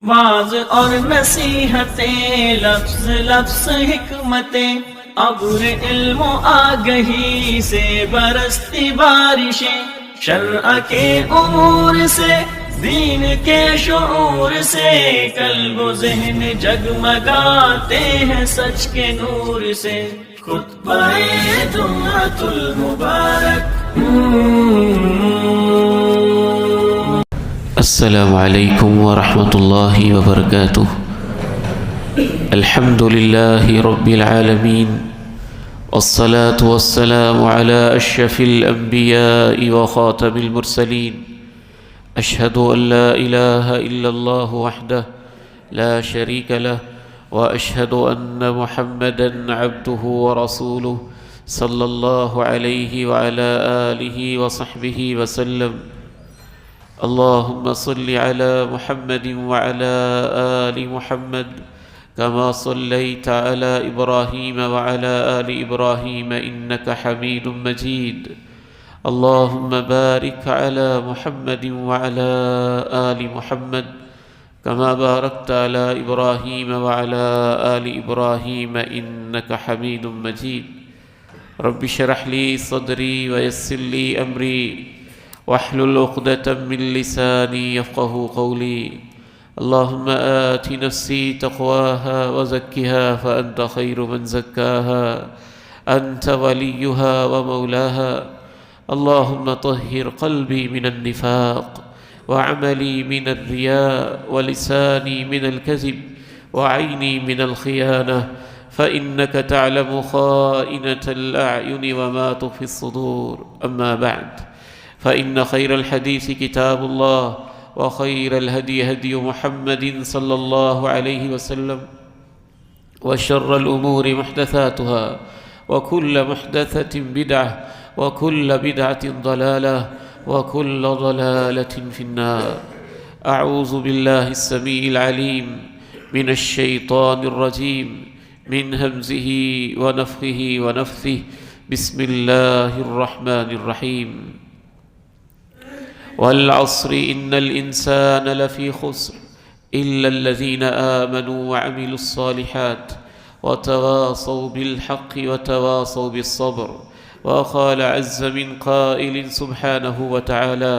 Was اور نصیحتیں، لفظ لفظ حکمتیں، ابر علم و آگہی سے برستی بارشیں، شرع کے امور سے، دین کے شعور سے، قلب و ذہن جگمگاتے ہیں سچ کے نور سے۔ خطبہ جمعۃ المبارک۔ السلام علیکم ورحمۃ اللہ وبرکاتہ۔ الحمد للہ رب العالمین، والصلاة والسلام على اشرف الانبیاء وخاتم المرسلین، اشہد ان لا الہ الا اللہ وحدہ لا شریک لہ، واشہد ان محمدا عبدہ ورسولہ صلی اللہ علیہ وعلى آلہ وصحبہ وسلم۔ اللهم صل على محمد وعلى آل محمد كما صليت على إبراهيم وعلى آل إبراهيم إنك حميد مجيد۔ اللهم بارك على محمد وعلى آل محمد كما باركت على إبراهيم وعلى آل إبراهيم إنك حميد مجيد۔ رب اشرح لي صدري ويسر لي أمري واحلل عقدة من لساني يفقهوا قولي۔ اللهم آت نفسي تقواها وزكها فأنت خير من زكاها، أنت وليها ومولاها۔ اللهم طهر قلبي من النفاق، وعملي من الرياء، ولساني من الكذب، وعيني من الخيانة، فإنك تعلم خائنة الأعين وما تخفي الصدور۔ أما بعد، فإن خير الحديث كتاب الله، وخير الهدي هدي محمد صلى الله عليه وسلم، وشر الأمور محدثاتها، وكل محدثة بدعة، وكل بدعة ضلالة، وكل ضلالة في النار۔ أعوذ بالله السميع العليم من الشيطان الرجيم، من همزه ونفخه ونفثه، بسم الله الرحمن الرحيم۔ والعصر إن الإنسان لفي خسر إلا الذين آمنوا وعملوا الصالحات وتواصوا بالحق وتواصوا بالصبر۔ وقال عز من قائل سبحانه وتعالى: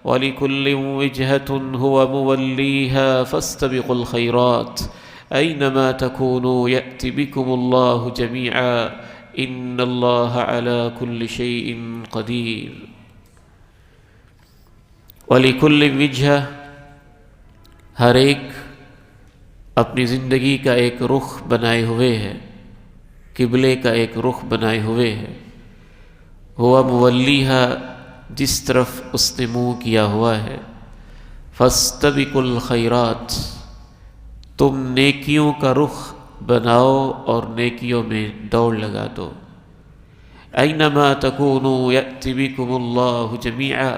ولكل وجهة هو موليها فاستبقوا الخيرات أينما تكونوا يأت بكم الله جميعا إن الله على كل شيء قدير۔ وَلِكُلِّ وِجْهَةٍ، ہر ایک اپنی زندگی کا ایک رخ بنائے ہوئے ہے، قبلے کا ایک رخ بنائے ہوئے ہے۔ ہوا مولیہا، جس طرف اس نے منہ کیا ہوا ہے۔ فَاسْتَبِقُوا الْخَيْرَاتِ، تم نیکیوں کا رخ بناؤ اور نیکیوں میں دوڑ لگا دو۔ أَيْنَمَا تَكُونُوا يَأْتِ بِكُمُ اللَّهُ جَمِيعًا،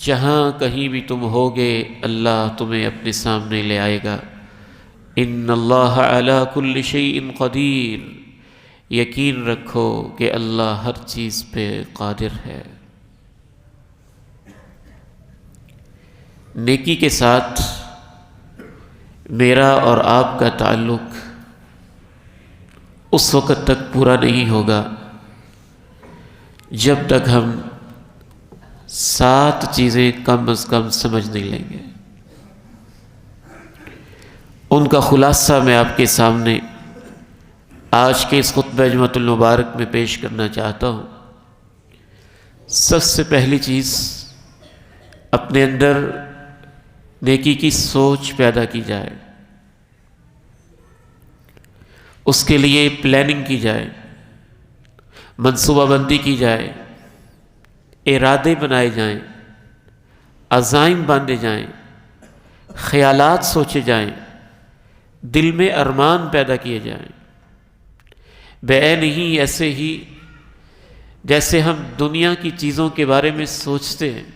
جہاں کہیں بھی تم ہوگے اللہ تمہیں اپنے سامنے لے آئے گا۔ ان اللہ علی کل شیء قدیر، یقین رکھو کہ اللہ ہر چیز پہ قادر ہے۔ نیکی کے ساتھ میرا اور آپ کا تعلق اس وقت تک پورا نہیں ہوگا جب تک ہم 7 چیزیں کم از کم سمجھ نہیں لیں گے۔ ان کا خلاصہ میں آپ کے سامنے آج کے اس خطبہ جمعۃ المبارک میں پیش کرنا چاہتا ہوں۔ سب سے پہلی چیز، اپنے اندر نیکی کی سوچ پیدا کی جائے، اس کے لیے پلاننگ کی جائے، منصوبہ بندی کی جائے، ارادے بنائے جائیں، عزائم باندھے جائیں، خیالات سوچے جائیں، دل میں ارمان پیدا کیے جائیں۔ بعین ہی ایسے ہی جیسے ہم دنیا کی چیزوں کے بارے میں سوچتے ہیں،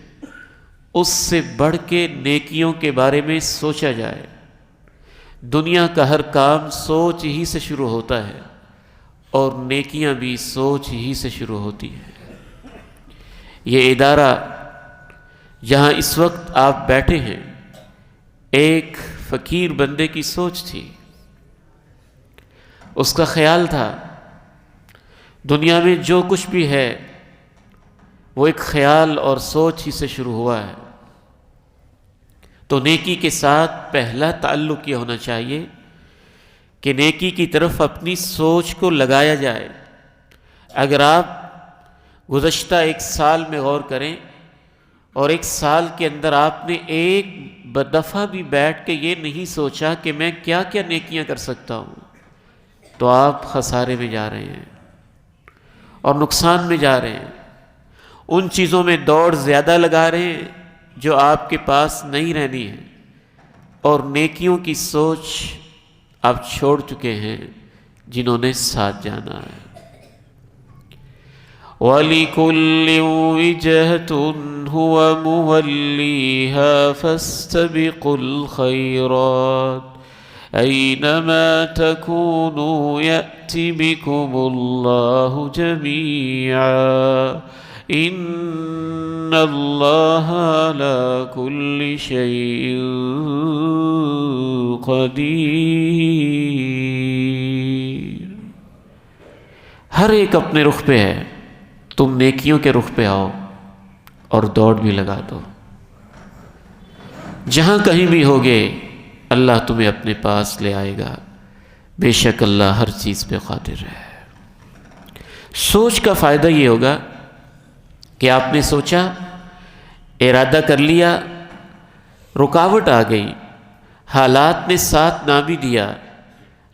اس سے بڑھ کے نیکیوں کے بارے میں سوچا جائے۔ دنیا کا ہر کام سوچ ہی سے شروع ہوتا ہے، اور نیکیاں بھی سوچ ہی سے شروع ہوتی ہیں۔ یہ ادارہ جہاں اس وقت آپ بیٹھے ہیں، ایک فقیر بندے کی سوچ تھی، اس کا خیال تھا دنیا میں جو کچھ بھی ہے وہ ایک خیال اور سوچ ہی سے شروع ہوا ہے۔ تو نیکی کے ساتھ پہلا تعلق یہ ہونا چاہیے کہ نیکی کی طرف اپنی سوچ کو لگایا جائے۔ اگر آپ گزشتہ ایک سال میں غور کریں اور ایک سال کے اندر آپ نے ایک دفعہ بھی بیٹھ کے یہ نہیں سوچا کہ میں کیا کیا نیکیاں کر سکتا ہوں، تو آپ خسارے میں جا رہے ہیں اور نقصان میں جا رہے ہیں۔ ان چیزوں میں دوڑ زیادہ لگا رہے ہیں جو آپ کے پاس نہیں رہنی ہے، اور نیکیوں کی سوچ آپ چھوڑ چکے ہیں جنہوں نے ساتھ جانا ہے۔ وَلِكُلٍّ وِجْهَةٌ هُوَ مُوَلِّيهَا فَاسْتَبِقُوا الْخَيْرَاتِ أَيْنَمَا تَكُونُوا يَأْتِ بِكُمُ اللَّهُ جَمِيعًا إِنَّ اللَّهَ عَلَى كُلِّ شَيْءٍ قَدِيرٌ۔ ہر ایک اپنے رخ پہ ہے، تم نیکیوں کے رخ پہ آؤ اور دوڑ بھی لگا دو۔ جہاں کہیں بھی ہوگے اللہ تمہیں اپنے پاس لے آئے گا، بے شک اللہ ہر چیز پہ قادر ہے۔ سوچ کا فائدہ یہ ہوگا کہ آپ نے سوچا، ارادہ کر لیا، رکاوٹ آ گئی، حالات نے ساتھ نہ بھی دیا،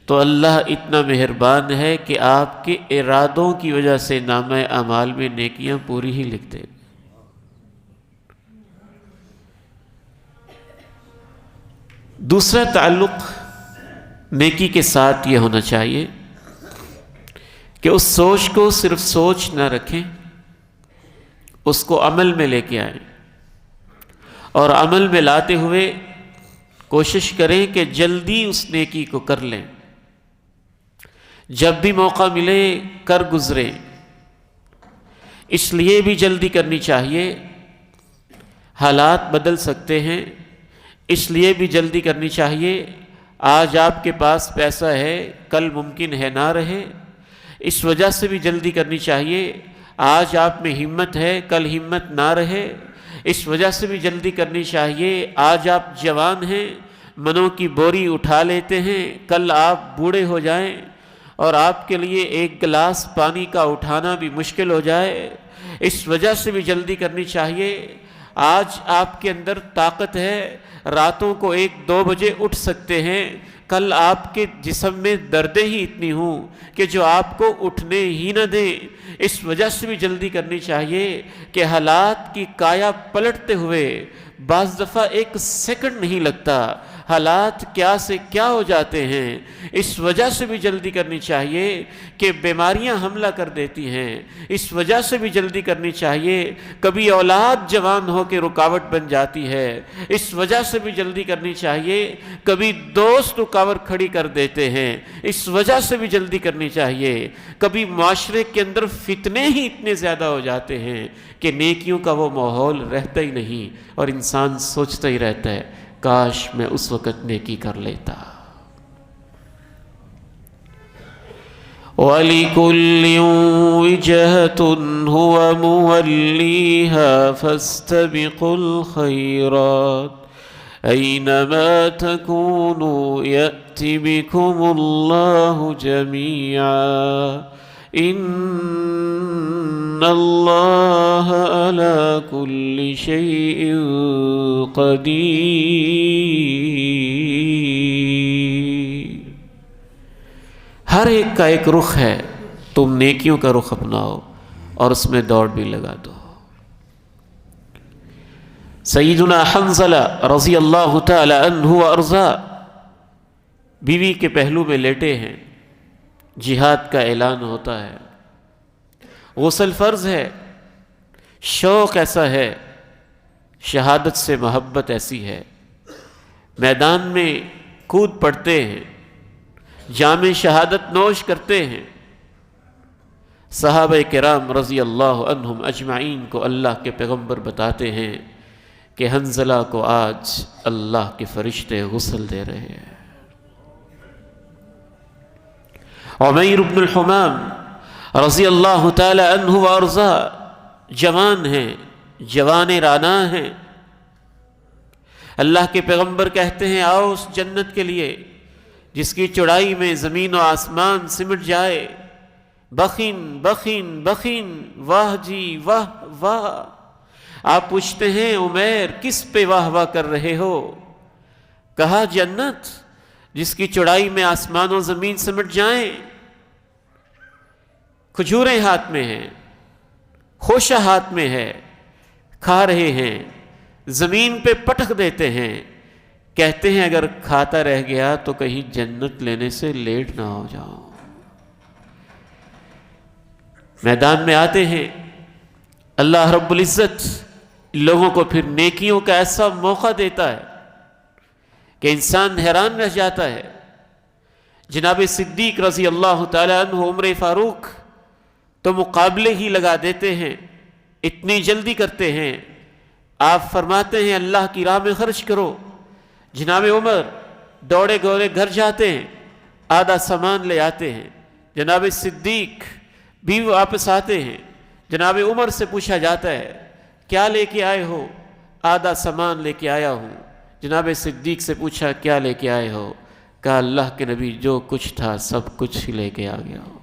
تو اللہ اتنا مہربان ہے کہ آپ کے ارادوں کی وجہ سے نامہ اعمال میں نیکیاں پوری ہی لکھ دے۔ دوسرا تعلق نیکی کے ساتھ یہ ہونا چاہیے کہ اس سوچ کو صرف سوچ نہ رکھیں، اس کو عمل میں لے کے آئیں، اور عمل میں لاتے ہوئے کوشش کریں کہ جلدی اس نیکی کو کر لیں، جب بھی موقع ملے کر گزریں۔ اس لیے بھی جلدی کرنی چاہیے، حالات بدل سکتے ہیں، اس لیے بھی جلدی کرنی چاہیے۔ آج آپ کے پاس پیسہ ہے، کل ممکن ہے نہ رہے، اس وجہ سے بھی جلدی کرنی چاہیے۔ آج آپ میں ہمت ہے، کل ہمت نہ رہے، اس وجہ سے بھی جلدی کرنی چاہیے۔ آج آپ جوان ہیں، منوں کی بوری اٹھا لیتے ہیں، کل آپ بوڑھے ہو جائیں اور آپ کے لیے ایک گلاس پانی کا اٹھانا بھی مشکل ہو جائے، اس وجہ سے بھی جلدی کرنی چاہیے۔ آج آپ کے اندر طاقت ہے، راتوں کو 1-2 بجے اٹھ سکتے ہیں، کل آپ کے جسم میں دردیں ہی اتنی ہوں کہ جو آپ کو اٹھنے ہی نہ دیں، اس وجہ سے بھی جلدی کرنی چاہیے کہ حالات کی کایا پلٹتے ہوئے بعض دفعہ 1 سیکنڈ نہیں لگتا، حالات کیا سے کیا ہو جاتے ہیں۔ اس وجہ سے بھی جلدی کرنی چاہیے کہ بیماریاں حملہ کر دیتی ہیں، اس وجہ سے بھی جلدی کرنی چاہیے۔ کبھی اولاد جوان ہو کے رکاوٹ بن جاتی ہے، اس وجہ سے بھی جلدی کرنی چاہیے۔ کبھی دوست رکاوٹ کھڑی کر دیتے ہیں، اس وجہ سے بھی جلدی کرنی چاہیے۔ کبھی معاشرے کے اندر فتنے ہی اتنے زیادہ ہو جاتے ہیں کہ نیکیوں کا وہ ماحول رہتا ہی نہیں، اور انسان سوچتا ہی رہتا ہے کاش میں اس وقت نیکی کر لیتا۔ وَلِكُلٍّ وِجْهَةٌ هُوَ مُوَلِّيهَا فَاسْتَبِقُوا الْخَيْرَاتِ أَيْنَمَا تَكُونُوا يَأْتِ بِكُمُ اللَّهُ جَمِيعًا إِنَّ اللَّهَ عَلَى كُلِّ شَيْءٍ قَدِيرٌ۔ ہر ایک کا ایک رخ ہے، تم نیکیوں کا رخ اپناؤ اور اس میں دوڑ بھی لگا دو۔ سیدنا حنظلہ رضی اللہ تعالی عنہ وارضا بیوی کے پہلو میں لیٹے ہیں، جہاد کا اعلان ہوتا ہے، غسل فرض ہے، شوق ایسا ہے، شہادت سے محبت ایسی ہے، میدان میں کود پڑتے ہیں، جام شہادت نوش کرتے ہیں۔ صحابہ کرام رضی اللہ عنہم اجمعین کو اللہ کے پیغمبر بتاتے ہیں کہ حنظلہ کو آج اللہ کے فرشتے غسل دے رہے ہیں۔ عمیر بن الحمام رضی اللہ تعالی عنہ وارضا جوان ہیں، جوان رانا ہیں۔ اللہ کے پیغمبر کہتے ہیں آؤ اس جنت کے لیے جس کی چوڑائی میں زمین و آسمان سمٹ جائے، بخین بخین بخین، واہ جی واہ واہ۔ آپ پوچھتے ہیں عمیر کس پہ واہ واہ کر رہے ہو؟ کہا جنت جس کی چوڑائی میں آسمان و زمین سمٹ جائیں، کھجوریں ہاتھ میں ہیں، خوشہ ہاتھ میں ہے، کھا رہے ہیں، زمین پہ پٹک دیتے ہیں، کہتے ہیں اگر کھاتا رہ گیا تو کہیں جنت لینے سے لیٹ نہ ہو جاؤ۔ میدان میں آتے ہیں، اللہ رب العزت لوگوں کو پھر نیکیوں کا ایسا موقع دیتا ہے کہ انسان حیران رہ جاتا ہے۔ جناب صدیق رضی اللہ تعالیٰ عنہ عمر فاروق تو مقابلے ہی لگا دیتے ہیں، اتنی جلدی کرتے ہیں۔ آپ فرماتے ہیں اللہ کی راہ میں خرچ کرو۔ جناب عمر دوڑے گورے گھر جاتے ہیں، آدھا سامان لے آتے ہیں۔ جناب صدیق بھی واپس آتے ہیں، جناب عمر سے پوچھا جاتا ہے کیا لے کے آئے ہو؟ آدھا سامان لے کے آیا ہوں۔ جناب صدیق سے پوچھا کیا لے کے آئے ہو؟ کہا اللہ کے نبی جو کچھ تھا سب کچھ ہی لے کے آ گیا ہو۔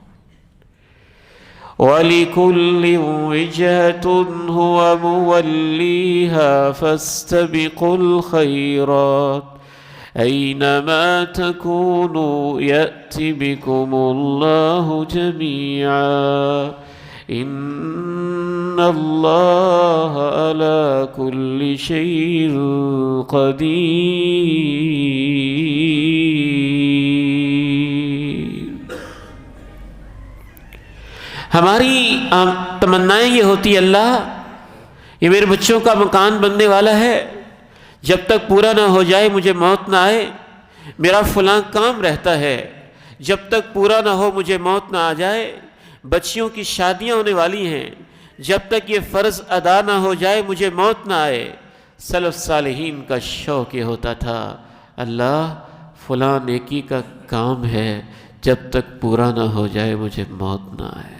وَلِكُلِّ وِجْهَةٌ هُوَ مُوَلِّيهَا فَاسْتَبِقُوا الْخَيْرَاتِ أَيْنَمَا تَكُونُوا يَأْتِ بِكُمُ اللَّهُ جَمِيعًا إِنَّ اللَّهَ عَلَى كُلِّ شَيْءٍ قَدِيرٌ۔ ہماری تمنائیں یہ ہوتی ہے اللہ یہ میرے بچوں کا مکان بننے والا ہے، جب تک پورا نہ ہو جائے مجھے موت نہ آئے۔ میرا فلاں کام رہتا ہے، جب تک پورا نہ ہو مجھے موت نہ آ جائے۔ بچیوں کی شادیاں ہونے والی ہیں، جب تک یہ فرض ادا نہ ہو جائے مجھے موت نہ آئے۔ سلف صالحین کا شوق یہ ہوتا تھا اللہ فلاں نیکی کا کام ہے، جب تک پورا نہ ہو جائے مجھے موت نہ آئے۔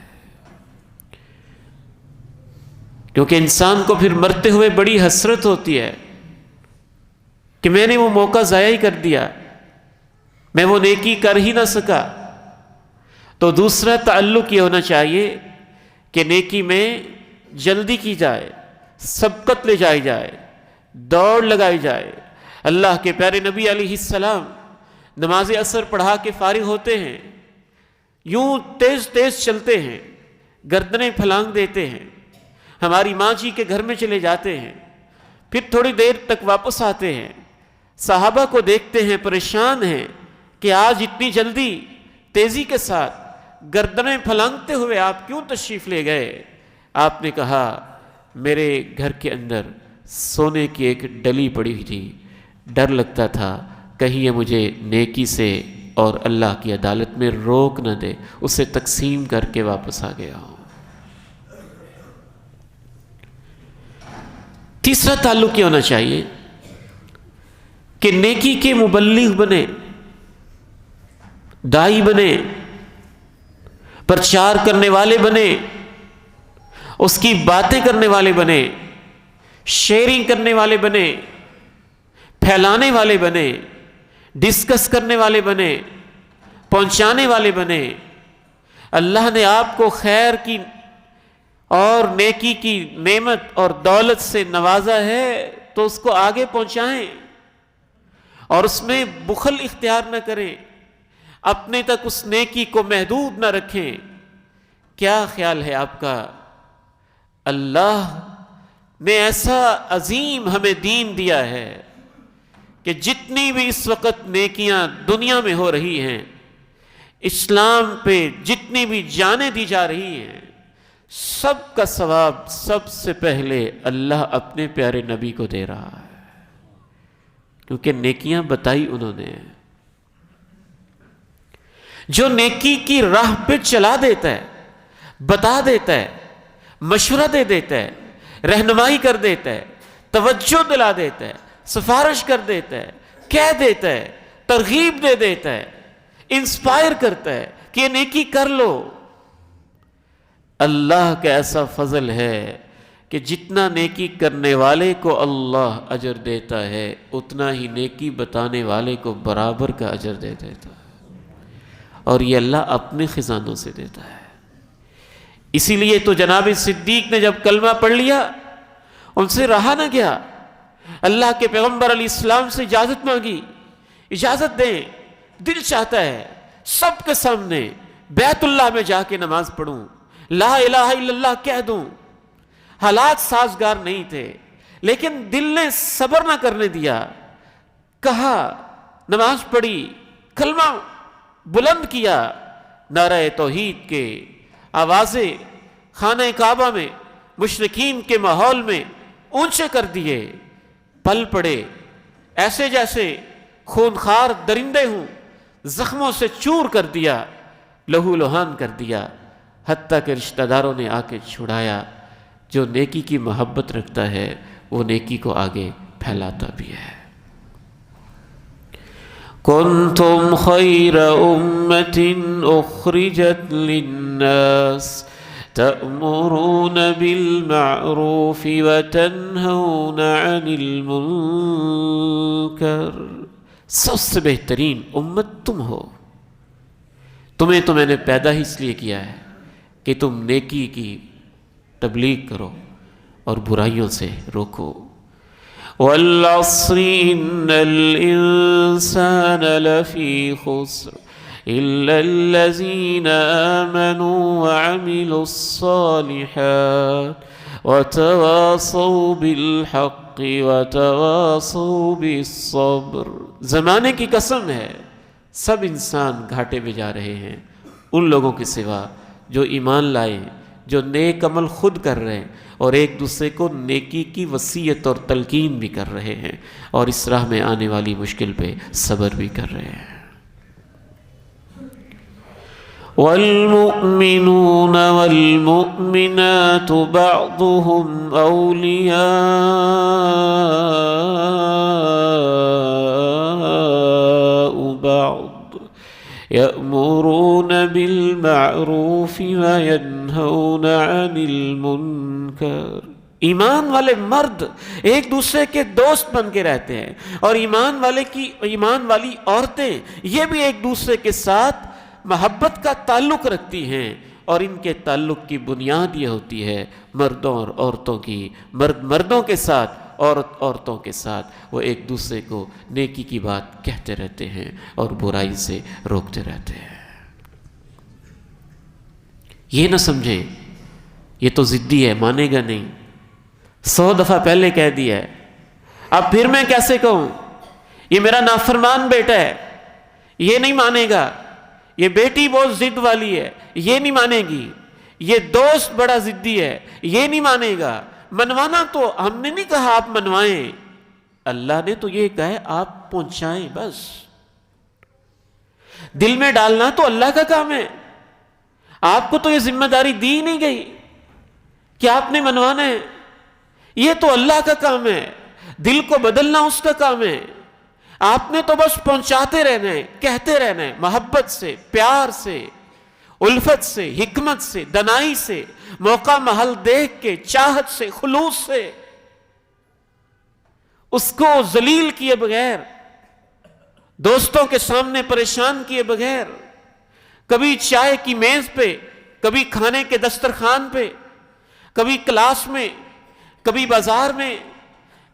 کیونکہ انسان کو پھر مرتے ہوئے بڑی حسرت ہوتی ہے کہ میں نے وہ موقع ضائع ہی کر دیا، میں وہ نیکی کر ہی نہ سکا۔ تو دوسرا تعلق یہ ہونا چاہیے کہ نیکی میں جلدی کی جائے، سبقت لے جائی جائے، دوڑ لگائی جائے۔ اللہ کے پیارے نبی علیہ السلام نماز عصر پڑھا کے فارغ ہوتے ہیں، یوں تیز تیز چلتے ہیں، گردنیں پھلانگ دیتے ہیں، ہماری ماں جی کے گھر میں چلے جاتے ہیں، پھر تھوڑی دیر تک واپس آتے ہیں۔ صحابہ کو دیکھتے ہیں، پریشان ہیں کہ آج اتنی جلدی تیزی کے ساتھ گردنیں پھلانگتے ہوئے آپ کیوں تشریف لے گئے؟ آپ نے کہا میرے گھر کے اندر سونے کی ایک ڈلی پڑی ہوئی تھی، ڈر لگتا تھا کہیں یہ مجھے نیکی سے اور اللہ کی عدالت میں روک نہ دے، اسے تقسیم کر کے واپس آ گیا ہوں۔ تیسرا تعلق یہ ہونا چاہیے کہ نیکی کے مبلغ بنے، دائی بنے، پرچار کرنے والے بنے، اس کی باتیں کرنے والے بنے، شیئرنگ کرنے والے بنے، پھیلانے والے بنے، ڈسکس کرنے والے بنے، پہنچانے والے بنے۔ اللہ نے آپ کو خیر کی اور نیکی کی نعمت اور دولت سے نوازا ہے تو اس کو آگے پہنچائیں اور اس میں بخل اختیار نہ کریں، اپنے تک اس نیکی کو محدود نہ رکھیں۔ کیا خیال ہے آپ کا؟ اللہ نے ایسا عظیم ہمیں دین دیا ہے کہ جتنی بھی اس وقت نیکیاں دنیا میں ہو رہی ہیں، اسلام پہ جتنی بھی جانیں دی جا رہی ہیں، سب کا ثواب سب سے پہلے اللہ اپنے پیارے نبی کو دے رہا ہے، کیونکہ نیکیاں بتائی انہوں نے۔ جو نیکی کی راہ پہ چلا دیتا ہے، بتا دیتا ہے، مشورہ دے دیتا ہے، رہنمائی کر دیتا ہے، توجہ دلا دیتا ہے، سفارش کر دیتا ہے، کہہ دیتا ہے، ترغیب دے دیتا ہے، انسپائر کرتا ہے کہ یہ نیکی کر لو۔ اللہ کا ایسا فضل ہے کہ جتنا نیکی کرنے والے کو اللہ اجر دیتا ہے اتنا ہی نیکی بتانے والے کو برابر کا اجر دے دیتا ہے، اور یہ اللہ اپنے خزانوں سے دیتا ہے۔ اسی لیے تو جناب صدیق نے جب کلمہ پڑھ لیا ان سے رہا نہ گیا، اللہ کے پیغمبر علیہ السلام سے اجازت مانگی، اجازت دیں، دل چاہتا ہے سب کے سامنے بیت اللہ میں جا کے نماز پڑھوں، لا الہ الا اللہ کہہ دوں۔ حالات سازگار نہیں تھے لیکن دل نے صبر نہ کرنے دیا، کہا، نماز پڑھی، کلمہ بلند کیا، نعرہ توحید کے آوازیں خانہ کعبہ میں مشرکین کے ماحول میں اونچے کر دیے، پل پڑے ایسے جیسے خونخوار درندے ہوں، زخموں سے چور کر دیا، لہو لہان کر دیا، حتیٰ کہ رشتہ داروں نے آ کے چھڑایا۔ جو نیکی کی محبت رکھتا ہے وہ نیکی کو آگے پھیلاتا بھی ہے۔ کنتم خیر امت اخرجت للناس تأمرون بالمعروف وتنہون عن المنکر۔ سب سے بہترین امت تم ہو، تمہیں تو میں نے پیدا ہی اس لیے کیا ہے کہ تم نیکی کی تبلیغ کرو اور برائیوں سے روکو۔ وَالْعَصْرِ إِنَّ الْإِنسَانَ لَفِي خُسْرٍ إِلَّا الَّذِينَ آمَنُوا وَعَمِلُوا الصَّالِحَاتِ وَتَوَاصَوْا بِالْحَقِّ وَتَوَاصَوْا بِالصَّبْرِ۔ زمانے کی قسم ہے سب انسان گھاٹے میں جا رہے ہیں ان لوگوں کے سوا جو ایمان لائے، جو نیک عمل خود کر رہے ہیں اور ایک دوسرے کو نیکی کی وصیت اور تلقین بھی کر رہے ہیں، اور اس راہ میں آنے والی مشکل پہ صبر بھی کر رہے ہیں۔ والمؤمنون والمؤمنات بعضهم أولياء بعض يأمرون بالمعروف وينهون عن المنکر۔ ایمان والے مرد ایک دوسرے کے دوست بن کے رہتے ہیں، اور ایمان والی عورتیں یہ بھی ایک دوسرے کے ساتھ محبت کا تعلق رکھتی ہیں، اور ان کے تعلق کی بنیاد یہ ہوتی ہے مردوں اور عورتوں کی، مردوں کے ساتھ، عورتوں کے ساتھ وہ ایک دوسرے کو نیکی کی بات کہتے رہتے ہیں اور برائی سے روکتے رہتے ہیں۔ یہ نہ سمجھیں یہ تو ضدی ہے، مانے گا نہیں، 100 دفعہ پہلے کہہ دیا ہے، اب پھر میں کیسے کہوں، یہ میرا نافرمان بیٹا ہے، یہ نہیں مانے گا، یہ بیٹی بہت ضد والی ہے، یہ نہیں مانے گی، یہ دوست بڑا ضدی ہے، یہ نہیں مانے گا۔ منوانا تو ہم نے نہیں کہا آپ منوائیں، اللہ نے تو یہ کہا ہے آپ پہنچائیں، بس دل میں ڈالنا تو اللہ کا کام ہے، آپ کو تو یہ ذمہ داری دی نہیں گئی کہ آپ نے منوانا ہے، یہ تو اللہ کا کام ہے، دل کو بدلنا اس کا کام ہے، آپ نے تو بس پہنچاتے رہنا ہے، کہتے رہنا ہے، محبت سے، پیار سے، الفت سے، حکمت سے، دنائی سے، موقع محل دیکھ کے، چاہت سے، خلوص سے، اس کو ذلیل کیے بغیر، دوستوں کے سامنے پریشان کیے بغیر، کبھی چائے کی میز پہ، کبھی کھانے کے دسترخوان پہ، کبھی کلاس میں، کبھی بازار میں،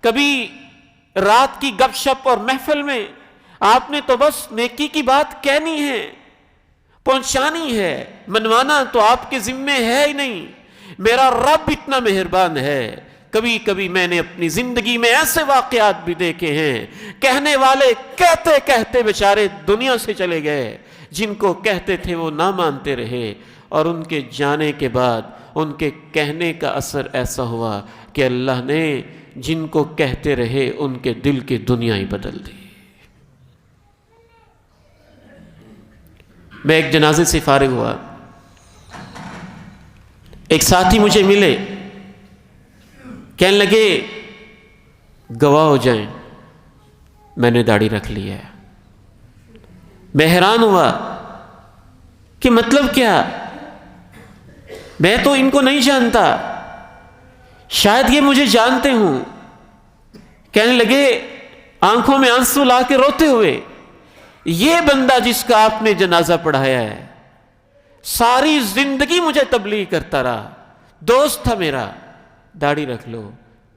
کبھی رات کی گپ شپ اور محفل میں، آپ نے تو بس نیکی کی بات کہنی ہے، پہنچانی ہے، منوانا تو آپ کے ذمے ہے ہی نہیں۔ میرا رب اتنا مہربان ہے، کبھی کبھی میں نے اپنی زندگی میں ایسے واقعات بھی دیکھے ہیں، کہنے والے کہتے کہتے بیچارے دنیا سے چلے گئے، جن کو کہتے تھے وہ نہ مانتے رہے، اور ان کے جانے کے بعد ان کے کہنے کا اثر ایسا ہوا کہ اللہ نے جن کو کہتے رہے ان کے دل کی دنیا ہی بدل دی۔ میں ایک جنازے سے فارغ ہوا، ایک ساتھی مجھے ملے، کہنے لگے گواہ ہو جائیں میں نے داڑھی رکھ لی ہے۔ میں حیران ہوا کہ مطلب کیا، میں تو ان کو نہیں جانتا، شاید یہ مجھے جانتے ہوں۔ کہنے لگے آنکھوں میں آنسو لا کے روتے ہوئے، یہ بندہ جس کا آپ نے جنازہ پڑھایا ہے ساری زندگی مجھے تبلیغ کرتا رہا، دوست تھا میرا، داڑھی رکھ لو،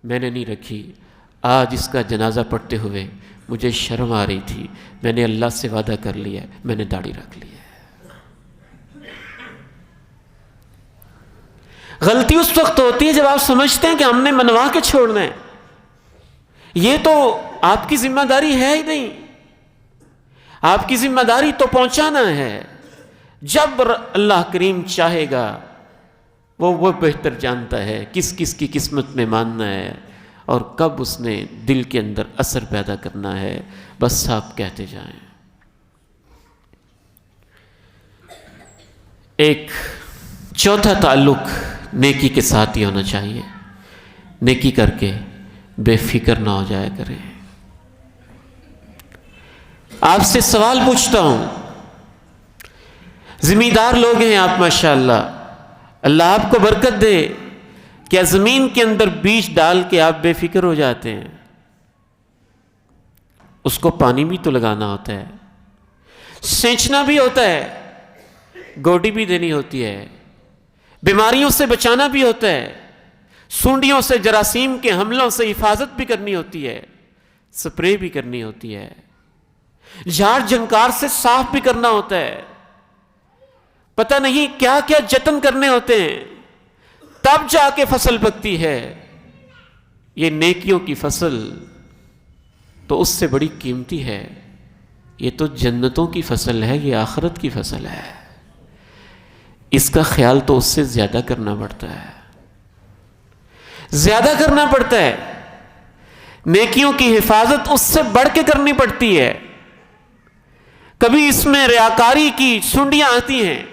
میں نے نہیں رکھی۔ آج اس کا جنازہ پڑھتے ہوئے مجھے شرم آ رہی تھی، میں نے اللہ سے وعدہ کر لیا، میں نے داڑھی رکھ لی ہے۔ غلطی اس وقت ہوتی ہے جب آپ سمجھتے ہیں کہ ہم نے منوا کے چھوڑنا ہے، یہ تو آپ کی ذمہ داری ہے ہی نہیں، آپ کی ذمہ داری تو پہنچانا ہے۔ جب اللہ کریم چاہے گا وہ بہتر جانتا ہے کس کس کی قسمت میں ماننا ہے اور کب اس نے دل کے اندر اثر پیدا کرنا ہے، بس آپ کہتے جائیں۔ ایک چوتھا تعلق نیکی کے ساتھ ہی ہونا چاہیے، نیکی کر کے بے فکر نہ ہو جایا کریں۔ آپ سے سوال پوچھتا ہوں، زمیندار لوگ ہیں آپ ماشاءاللہ، اللہ آپ کو برکت دے، کیا زمین کے اندر بیج ڈال کے آپ بے فکر ہو جاتے ہیں؟ اس کو پانی بھی تو لگانا ہوتا ہے، سینچنا بھی ہوتا ہے، گوڈی بھی دینی ہوتی ہے، بیماریوں سے بچانا بھی ہوتا ہے، سونڈیوں سے جراثیم کے حملوں سے حفاظت بھی کرنی ہوتی ہے، سپرے بھی کرنی ہوتی ہے، جھاڑ جھنکار سے صاف بھی کرنا ہوتا ہے، پتہ نہیں کیا کیا جتن کرنے ہوتے ہیں، تب جا کے فصل پکتی ہے۔ یہ نیکیوں کی فصل تو اس سے بڑی قیمتی ہے، یہ تو جنتوں کی فصل ہے، یہ آخرت کی فصل ہے، اس کا خیال تو اس سے زیادہ کرنا پڑتا ہے، زیادہ کرنا پڑتا ہے۔ نیکیوں کی حفاظت اس سے بڑھ کے کرنی پڑتی ہے۔ کبھی اس میں ریاکاری کی سنڈیاں آتی ہیں،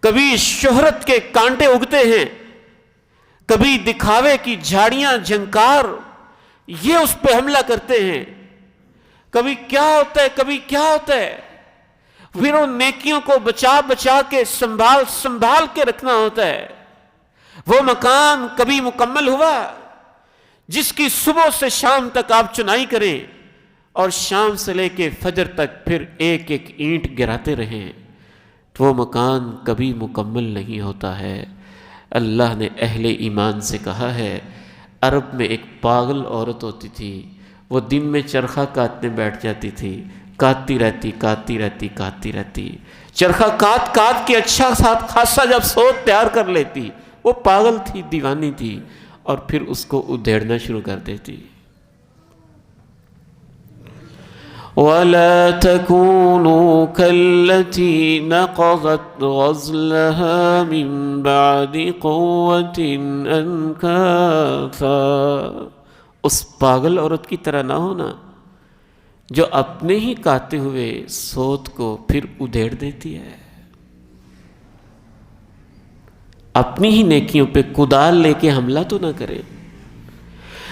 کبھی شہرت کے کانٹے اگتے ہیں، کبھی دکھاوے کی جھاڑیاں جھنکار یہ اس پہ حملہ کرتے ہیں، کبھی کیا ہوتا ہے کبھی کیا ہوتا ہے، پھر ان نیکیوں کو بچا بچا کے سنبھال کے رکھنا ہوتا ہے۔ وہ مکان کبھی مکمل ہوا جس کی صبح سے شام تک آپ چنائی کریں اور شام سے لے کے فجر تک پھر ایک ایک اینٹ گراتے رہیں، تو وہ مکان کبھی مکمل نہیں ہوتا ہے۔ اللہ نے اہل ایمان سے کہا ہے، عرب میں ایک پاگل عورت ہوتی تھی، وہ دن میں چرخہ کاٹنے بیٹھ جاتی تھی، کاٹتی رہتی، چرخہ کاٹ کے اچھا خاصا جب سوت تیار کر لیتی، وہ پاگل تھی، دیوانی تھی، اور پھر اس کو ادھیڑنا شروع کر دیتی۔ وَلَا تَكُونُوا كَالَّتِي نَقَضَتْ غَزْلَهَا مِن بَعْدِ قُوَّةٍ أَنْكَاثًا، اس پاگل عورت کی طرح نہ ہونا جو اپنے ہی کاتے ہوئے سوت کو پھر ادھیڑ دیتی ہے۔ اپنی ہی نیکیوں پہ کدال لے کے حملہ تو نہ کرے۔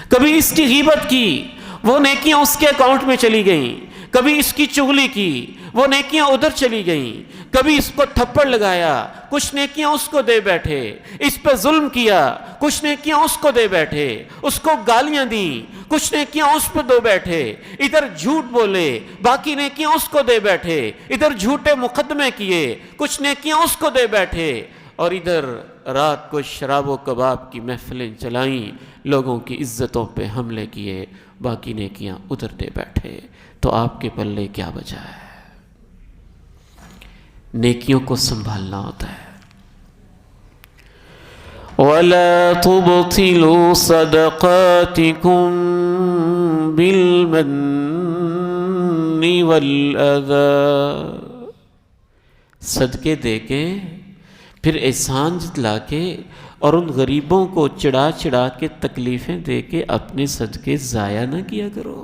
کبھی اس کی غیبت کی، وہ نیکیاں اس کے اکاؤنٹ میں چلی گئیں، کبھی اس کی چغلی کی، وہ نیکیاں ادھر چلی گئیں، کبھی اس کو تھپڑ لگایا، کچھ نیکیاں اس کو دے بیٹھے، اس پہ ظلم کیا، کچھ نیکیاں اس کو دے بیٹھے، اس کو گالیاں دیں، کچھ نیکیاں اس پہ دے بیٹھے، ادھر جھوٹ بولے، باقی نیکیاں اس کو دے بیٹھے، ادھر جھوٹے مقدمے کیے، کچھ نیکیاں اس کو دے بیٹھے، اور ادھر رات کو شراب و کباب کی محفلیں چلائیں، لوگوں کی عزتوں پہ حملے کیے، باقی نیکیاں ادھر دے بیٹھے، تو آپ کے پلے کیا بچا ہے؟ نیکیوں کو سنبھالنا ہوتا ہے۔ وَلَا تُبْطِلُوا صَدَقَاتِكُمْ بِالْمَنِّ وَالْأَذَى، صدقے دے کے پھر احسان جتلا کے اور ان غریبوں کو چڑھا چڑھا کے تکلیفیں دے کے اپنے صدقے ضائع نہ کیا کرو۔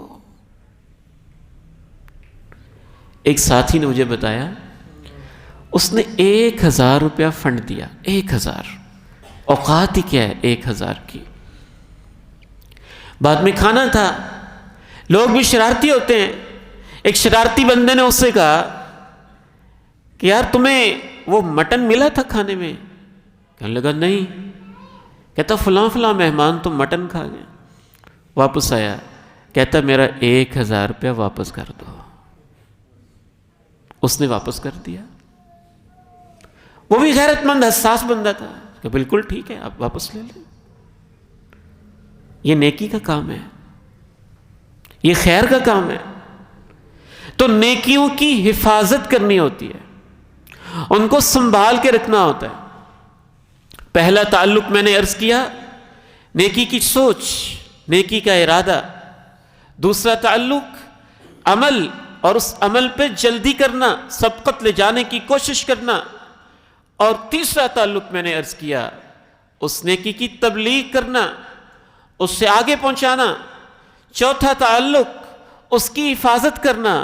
ایک ساتھی نے مجھے بتایا، اس نے 1000 روپیہ فنڈ دیا، 1000، اوقات ہی کیا ہے 1000 کی، بعد میں کھانا تھا، لوگ بھی شرارتی ہوتے ہیں. ایک شرارتی بندے نے اس سے کہا کہ یار تمہیں وہ مٹن ملا تھا کھانے میں؟ کہنے لگا نہیں. کہتا فلاں فلاں مہمان تم مٹن کھا گئے. واپس آیا، کہتا میرا 1000 روپیہ واپس کر دو. اس نے واپس کر دیا. وہ بھی غیرت مند حساس بندہ تھا کہ بالکل ٹھیک ہے آپ واپس لے لیں. یہ نیکی کا کام ہے، یہ خیر کا کام ہے. تو نیکیوں کی حفاظت کرنی ہوتی ہے، ان کو سنبھال کے رکھنا ہوتا ہے. پہلا تعلق میں نے عرض کیا نیکی کی سوچ، نیکی کا ارادہ. دوسرا تعلق عمل، اور اس عمل پہ جلدی کرنا، سبقت لے جانے کی کوشش کرنا. اور تیسرا تعلق میں نے عرض کیا اس نیکی کی تبلیغ کرنا، اس سے آگے پہنچانا. چوتھا تعلق اس کی حفاظت کرنا،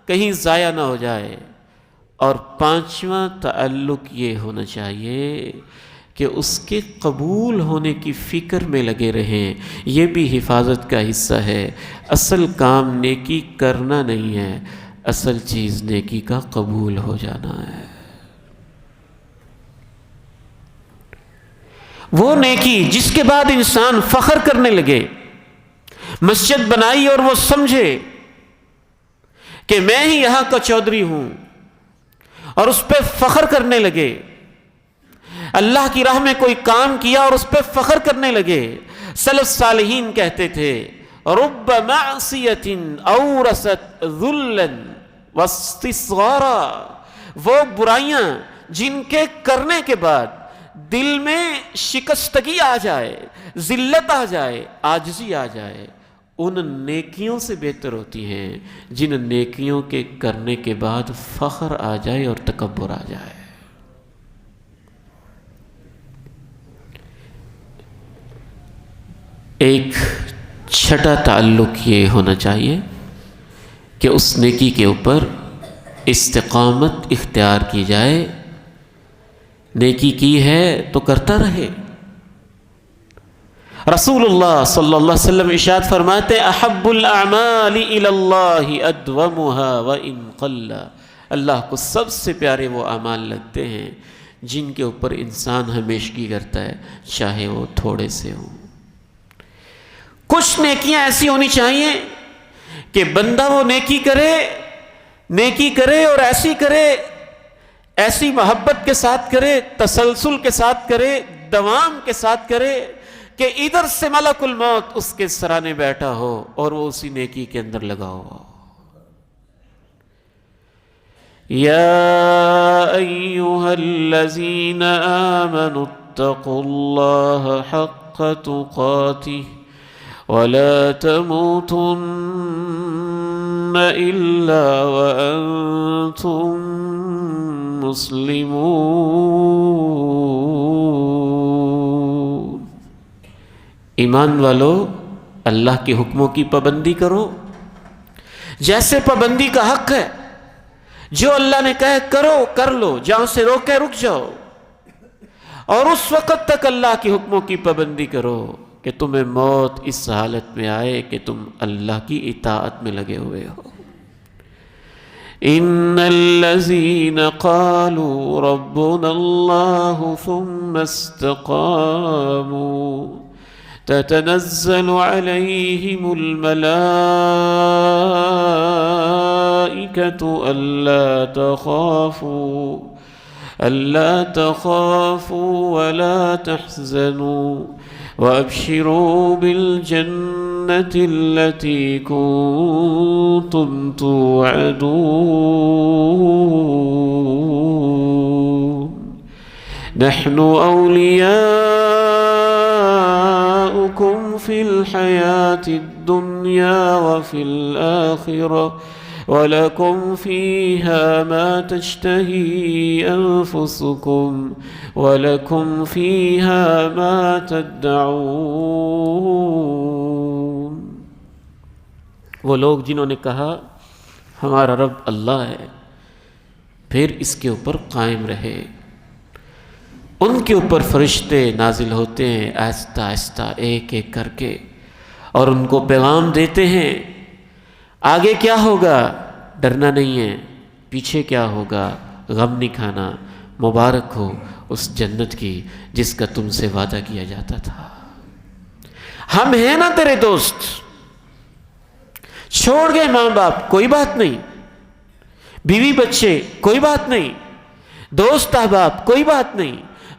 کہیں ضائع نہ ہو جائے. اور پانچواں تعلق یہ ہونا چاہیے کہ اس کے قبول ہونے کی فکر میں لگے رہیں. یہ بھی حفاظت کا حصہ ہے. اصل کام نیکی کرنا نہیں ہے، اصل چیز نیکی کا قبول ہو جانا ہے. وہ نیکی جس کے بعد انسان فخر کرنے لگے، مسجد بنائی اور وہ سمجھے کہ میں ہی یہاں کا چودھری ہوں، اور اس پہ فخر کرنے لگے. اللہ کی راہ میں کوئی کام کیا اور اس پہ فخر کرنے لگے. سلف صالحین کہتے تھے رب معصیت اورثت ذلا واستصغارا. وہ برائیاں جن کے کرنے کے بعد دل میں شکستگی آ جائے، ذلت آ جائے، عاجزی آ جائے، ان نیکیوں سے بہتر ہوتی ہیں جن نیکیوں کے کرنے کے بعد فخر آ جائے اور تکبر آ جائے. ایک چھٹا تعلق یہ ہونا چاہیے کہ اس نیکی کے اوپر استقامت اختیار کی جائے. نیکی کی ہے تو کرتا رہے. رسول اللہ صلی اللہ علیہ وسلم ارشاد فرماتے احب الاعمال الی اللہ ادومها وان قل. اللہ کو سب سے پیارے وہ اعمال لگتے ہیں جن کے اوپر انسان ہمیشگی کرتا ہے، چاہے وہ تھوڑے سے ہوں. کچھ نیکیاں ایسی ہونی چاہیے کہ بندہ وہ نیکی کرے اور ایسی کرے، ایسی محبت کے ساتھ کرے، تسلسل کے ساتھ کرے، دوام کے ساتھ کرے کہ ادھر سے ملک الموت اس کے سرانے بیٹھا ہو اور وہ اسی نیکی کے اندر لگا ہوا ہو. یا ایھا الذین آمنوا اتقوا اللہ حق تقاتہ ولا تموتن الا وانتم مسلمون. ایمان والو، اللہ کے حکموں کی پابندی کرو جیسے پابندی کا حق ہے. جو اللہ نے کہے کرو کر لو، جہاں سے روکے رک جاؤ، اور اس وقت تک اللہ کے حکموں کی پابندی کرو کہ تمہیں موت اس حالت میں آئے کہ تم اللہ کی اطاعت میں لگے ہوئے ہو. ان الذين قالوا ربنا الله ثم استقاموا تتنزل عليهم الملائكة ألا تخافوا ولا تحزنوا وأبشروا بالجنة التي كنتم توعدون نحن أولياؤكم في الحياة الدنيا وفي الآخرة وَلَكُمْ فِيهَا مَا تَشْتَهِي أَنفُسُكُمْ وَلَكُمْ فِيهَا مَا تَدَّعُونَ. وہ لوگ جنہوں نے کہا ہمارا رب اللہ ہے، پھر اس کے اوپر قائم رہے. ان کے اوپر فرشتے نازل ہوتے ہیں آہستہ آہستہ ایک ایک کر کے، اور ان کو پیغام دیتے ہیں آگے کیا ہوگا، ڈرنا نہیں ہے، پیچھے کیا ہوگا غم نہیں کھانا، مبارک ہو اس جنت کی جس کا تم سے وعدہ کیا جاتا تھا۔ ہم ہیں نا تیرے دوست، چھوڑ گئے ماں باپ کوئی بات نہیں، بیوی بچے کوئی بات نہیں، دوست احباب کوئی بات نہیں،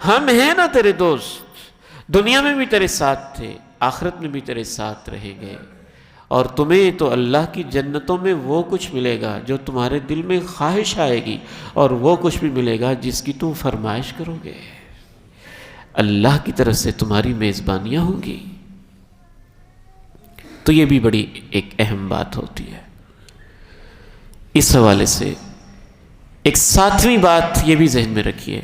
ہم ہیں نا تیرے دوست، دنیا میں بھی تیرے ساتھ تھے، آخرت میں بھی تیرے ساتھ رہیں گے، اور تمہیں تو اللہ کی جنتوں میں وہ کچھ ملے گا جو تمہارے دل میں خواہش آئے گی، اور وہ کچھ بھی ملے گا جس کی تم فرمائش کرو گے، اللہ کی طرف سے تمہاری میزبانیاں ہوں گی۔ تو یہ بھی بڑی ایک اہم بات ہوتی ہے۔ اس حوالے سے ایک ساتویں بات یہ بھی ذہن میں رکھیے،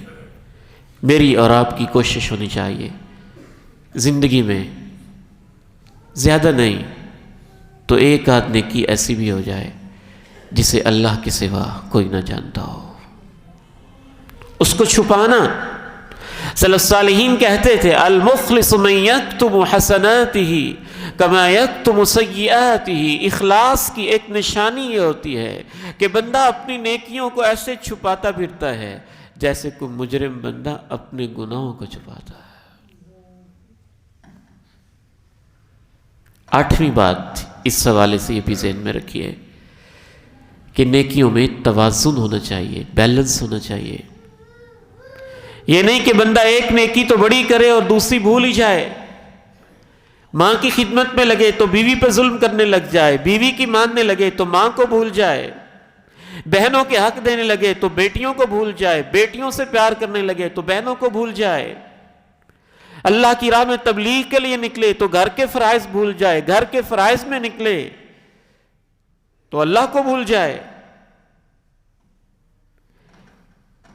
میری اور آپ کی کوشش ہونی چاہیے زندگی میں زیادہ نہیں تو ایک آدھ نیکی ایسی بھی ہو جائے جسے اللہ کے سوا کوئی نہ جانتا ہو، اس کو چھپانا۔ سلف الصالحین کہتے تھے المخلص من یکتم حسناتہ کما یکتم سیئاتہ، اخلاص کی ایک نشانی یہ ہوتی ہے کہ بندہ اپنی نیکیوں کو ایسے چھپاتا پھرتا ہے جیسے کوئی مجرم بندہ اپنے گناہوں کو چھپاتا ہے۔ آٹھویں بات اس حوالے سے یہ بھی ذہن میں رکھیے کہ نیکیوں میں توازن ہونا چاہیے، بیلنس ہونا چاہیے۔ یہ نہیں کہ بندہ ایک نیکی تو بڑی کرے اور دوسری بھول ہی جائے، ماں کی خدمت میں لگے تو بیوی پہ ظلم کرنے لگ جائے، بیوی کی ماننے لگے تو ماں کو بھول جائے، بہنوں کے حق دینے لگے تو بیٹیوں کو بھول جائے، بیٹیوں سے پیار کرنے لگے تو بہنوں کو بھول جائے، اللہ کی راہ میں تبلیغ کے لیے نکلے تو گھر کے فرائض بھول جائے، گھر کے فرائض میں نکلے تو اللہ کو بھول جائے۔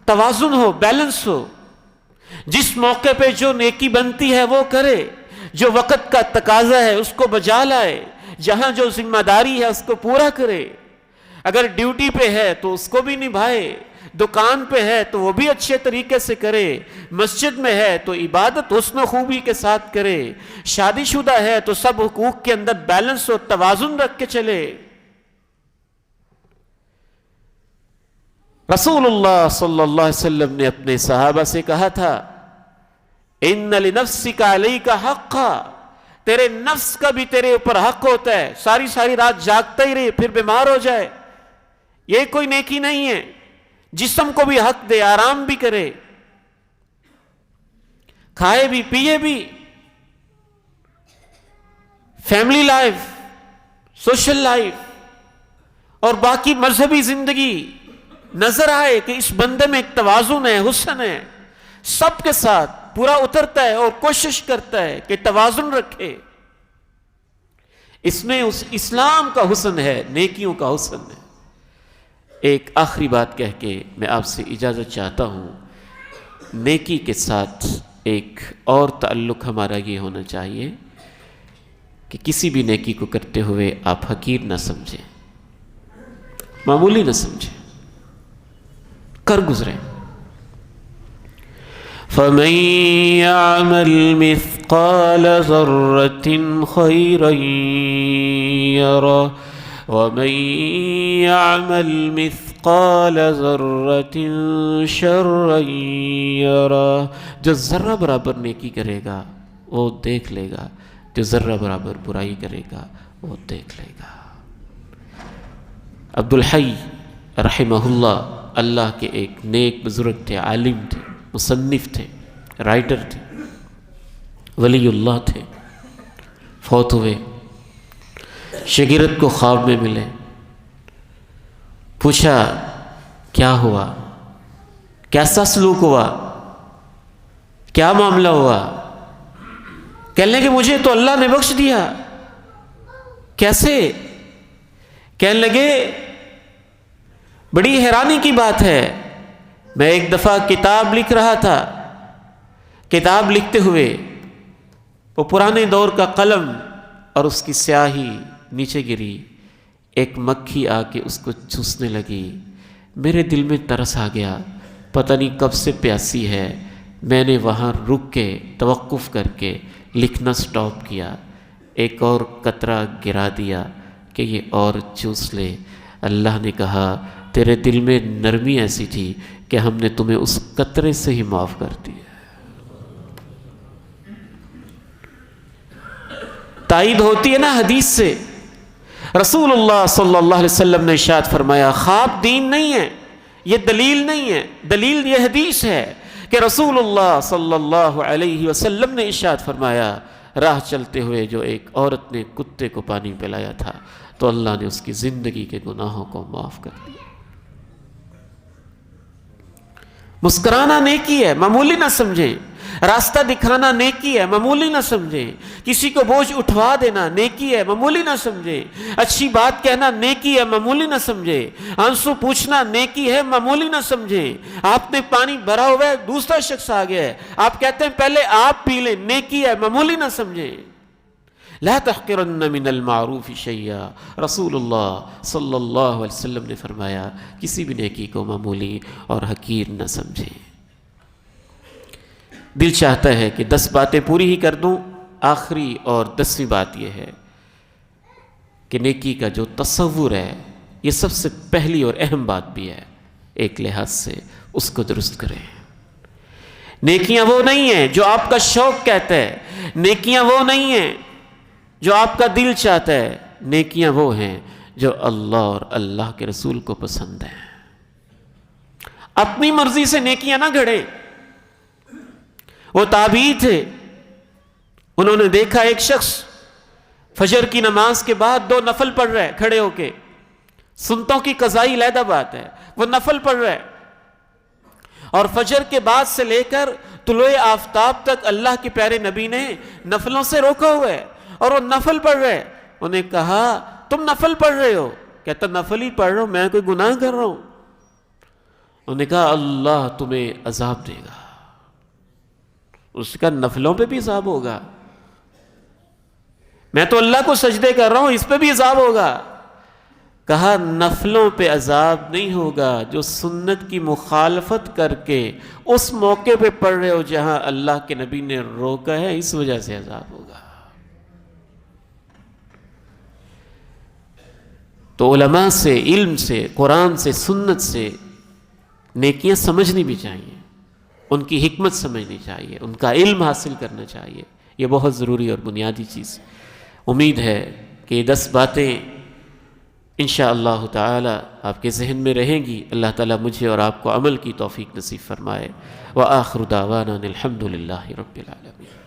توازن ہو، بیلنس ہو، جس موقع پہ جو نیکی بنتی ہے وہ کرے، جو وقت کا تقاضا ہے اس کو بجا لائے، جہاں جو ذمہ داری ہے اس کو پورا کرے، اگر ڈیوٹی پہ ہے تو اس کو بھی نبھائے، دکان پہ ہے تو وہ بھی اچھے طریقے سے کرے، مسجد میں ہے تو عبادت حسن و خوبی کے ساتھ کرے، شادی شدہ ہے تو سب حقوق کے اندر بیلنس اور توازن رکھ کے چلے۔ رسول اللہ صلی اللہ علیہ وسلم نے اپنے صحابہ سے کہا تھا ان لنفسک علیک حقا، تیرے نفس کا بھی تیرے اوپر حق ہوتا ہے، ساری ساری رات جاگتا ہی رہے پھر بیمار ہو جائے، یہ کوئی نیکی نہیں ہے۔ جسم کو بھی حق دے، آرام بھی کرے، کھائے بھی پیے بھی، فیملی لائف، سوشل لائف اور باقی مذہبی زندگی نظر آئے کہ اس بندے میں ایک توازن ہے، حسن ہے، سب کے ساتھ پورا اترتا ہے اور کوشش کرتا ہے کہ توازن رکھے۔ اس میں اس اسلام کا حسن ہے، نیکیوں کا حسن ہے۔ ایک آخری بات کہہ کے میں آپ سے اجازت چاہتا ہوں، نیکی کے ساتھ ایک اور تعلق ہمارا یہ ہونا چاہیے کہ کسی بھی نیکی کو کرتے ہوئے آپ حقیر نہ سمجھیں، معمولی نہ سمجھیں، کر گزریں۔ فَمَن يَعْمَلْ مِثْقَالَ ذَرَّةٍ خَيْرًا يَرَهُ وَمَن يَعْمَلْ مِثْقَالَ ذَرَّةٍ شَرًّا يَرَهُ، جو ذرہ برابر نیکی کرے گا وہ دیکھ لے گا، جو ذرہ برابر برائی کرے گا وہ دیکھ لے گا۔ عبدالحی رحمہ اللہ کے ایک نیک بزرگ تھے، عالم تھے، مصنف تھے، رائٹر تھے، ولی اللہ تھے، فوت ہوئے۔ شاگرد کو خواب میں ملے، پوچھا کیا ہوا، کیسا سلوک ہوا، کیا معاملہ ہوا؟ کہنے لگے مجھے تو اللہ نے بخش دیا۔ کیسے؟ کہنے لگے بڑی حیرانی کی بات ہے، میں ایک دفعہ کتاب لکھ رہا تھا، کتاب لکھتے ہوئے وہ پرانے دور کا قلم اور اس کی سیاہی نیچے گری، ایک مکھی آ کے اس کو چوسنے لگی، میرے دل میں ترس آ گیا، پتہ نہیں کب سے پیاسی ہے، میں نے وہاں رک کے توقف کر کے لکھنا سٹاپ کیا، ایک اور قطرہ گرا دیا کہ یہ اور چوس لے۔ اللہ نے کہا تیرے دل میں نرمی ایسی تھی کہ ہم نے تمہیں اس قطرے سے ہی معاف کر دیا۔ تائید ہوتی ہے نا حدیث سے۔ رسول اللہ صلی اللہ علیہ وسلم نے ارشاد فرمایا خواب دین نہیں ہے، یہ دلیل نہیں ہے، دلیل یہ حدیث ہے کہ رسول اللہ صلی اللہ علیہ وسلم نے ارشاد فرمایا راہ چلتے ہوئے جو ایک عورت نے کتے کو پانی پلایا تھا تو اللہ نے اس کی زندگی کے گناہوں کو معاف کر دیا۔ مسکرانا نیکی ہے، معمولی نہ سمجھیں۔ راستہ دکھانا نیکی ہے، معمولی نہ سمجھیں۔ کسی کو بوجھ اٹھوا دینا نیکی ہے، معمولی نہ سمجھیں۔ اچھی بات کہنا نیکی ہے، معمولی نہ سمجھیں۔ آنسو پوچھنا نیکی ہے، معمولی نہ سمجھیں۔ آپ نے پانی بھرا ہوا ہے، دوسرا شخص آ گیا ہے، آپ کہتے ہیں پہلے آپ پی لیں، نیکی ہے، معمولی نہ سمجھیں۔ لا تحقرن من المعروف شیئا، رسول اللہ صلی اللہ علیہ وسلم نے فرمایا کسی بھی نیکی کو معمولی اور حقیر نہ سمجھیں۔ دل چاہتا ہے کہ 10 باتیں پوری ہی کر دوں، آخری اور 10ویں بات یہ ہے کہ نیکی کا جو تصور ہے یہ سب سے پہلی اور اہم بات بھی ہے، ایک لحاظ سے اس کو درست کریں۔ نیکیاں وہ نہیں ہیں جو آپ کا شوق کہتا ہے، نیکیاں وہ نہیں ہیں جو آپ کا دل چاہتا ہے، نیکیاں وہ ہیں جو اللہ اور اللہ کے رسول کو پسند ہیں۔ اپنی مرضی سے نیکیاں نہ گھڑیں۔ وہ تابعی تھے، انہوں نے دیکھا ایک شخص فجر کی نماز کے بعد 2 نفل پڑھ رہے کھڑے ہو کے، سنتوں کی قضائی علیحدہ بات ہے، وہ نفل پڑھ رہے اور فجر کے بعد سے لے کر طلوع آفتاب تک اللہ کے پیارے نبی نے نفلوں سے روکا ہوا ہے اور وہ نفل پڑھ رہے۔ انہیں کہا تم نفل پڑھ رہے ہو؟ کہتا نفل ہی پڑھ رہا ہوں، میں کوئی گناہ کر رہا ہوں؟ انہوں نے کہا اللہ تمہیں عذاب دے گا۔ اس کا نفلوں پہ بھی عذاب ہوگا؟ میں تو اللہ کو سجدے کر رہا ہوں، اس پہ بھی عذاب ہوگا؟ کہا نفلوں پہ عذاب نہیں ہوگا، جو سنت کی مخالفت کر کے اس موقع پہ پڑھ رہے ہو جہاں اللہ کے نبی نے روکا ہے، اس وجہ سے عذاب ہوگا۔ تو علماء سے، علم سے، قرآن سے، سنت سے نیکیاں سمجھنی بھی چاہیے، ان کی حکمت سمجھنی چاہیے، ان کا علم حاصل کرنا چاہیے، یہ بہت ضروری اور بنیادی چیز۔ امید ہے کہ یہ 10 باتیں انشاءاللہ تعالی آپ کے ذہن میں رہیں گی۔ اللہ تعالیٰ مجھے اور آپ کو عمل کی توفیق نصیب فرمائے۔ وآخر دعوانا الحمد للہ رب العالمین۔